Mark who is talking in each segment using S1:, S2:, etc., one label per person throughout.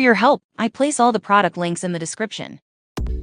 S1: your help. I place all the product links in the description.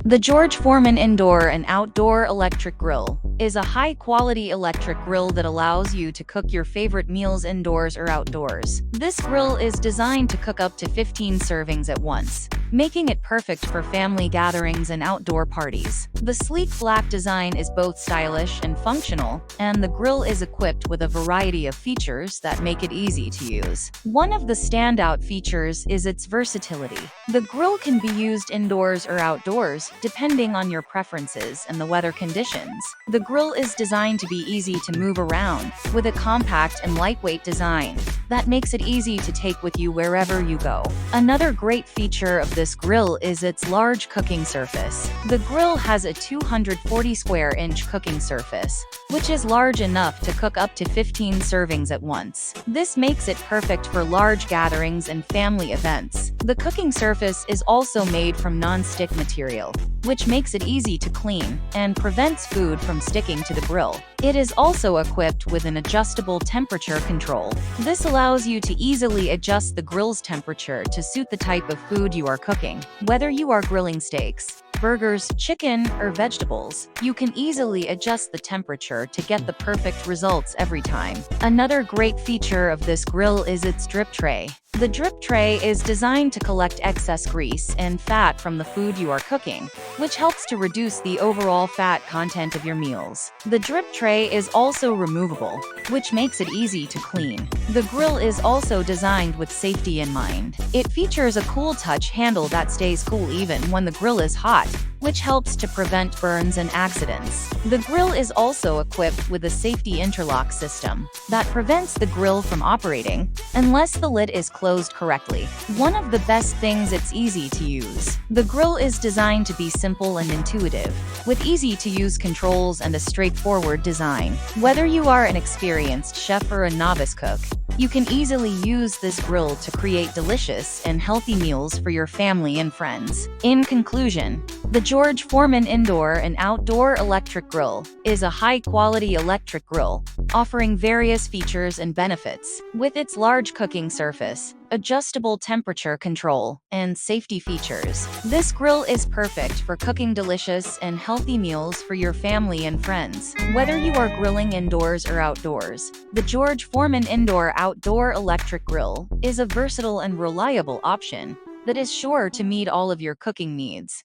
S1: The George Foreman Indoor and Outdoor Electric Grill is a high-quality electric grill that allows you to cook your favorite meals indoors or outdoors. This grill is designed to cook up to 15 servings at once, making it perfect for family gatherings and outdoor parties. The sleek black design is both stylish and functional, and the grill is equipped with a variety of features that make it easy to use. One of the standout features is its versatility. The grill can be used indoors or outdoors, depending on your preferences and the weather conditions. The grill is designed to be easy to move around, with a compact and lightweight design that makes it easy to take with you wherever you go. Another great feature of this grill is its large cooking surface. The grill has a 240 square inch cooking surface, which is large enough to cook up to 15 servings at once. This makes it perfect for large gatherings and family events. The cooking surface is also made from non-stick material, which makes it easy to clean and prevents food from sticking to the grill. It is also equipped with an adjustable temperature control. This allows you to easily adjust the grill's temperature to suit the type of food you are cooking. Whether you are grilling steaks, burgers, chicken, or vegetables, you can easily adjust the temperature to get the perfect results every time. Another great feature of this grill is its drip tray. The drip tray is designed to collect excess grease and fat from the food you are cooking, which helps to reduce the overall fat content of your meals. The drip tray is also removable, which makes it easy to clean. The grill is also designed with safety in mind. It features a cool touch handle that stays cool even when the grill is hot, which helps to prevent burns and accidents. The grill is also equipped with a safety interlock system that prevents the grill from operating unless the lid is closed correctly. One of the best things, it's easy to use. The grill is designed to be simple and intuitive, with easy-to-use controls and a straightforward design. Whether you are an experienced chef or a novice cook, you can easily use this grill to create delicious and healthy meals for your family and friends. In conclusion, the George Foreman Indoor and Outdoor Electric Grill is a high-quality electric grill, offering various features and benefits. With its large cooking surface, adjustable temperature control, and safety features, this grill is perfect for cooking delicious and healthy meals for your family and friends. Whether you are grilling indoors or outdoors, the George Foreman Indoor-Outdoor Electric Grill is a versatile and reliable option that is sure to meet all of your cooking needs.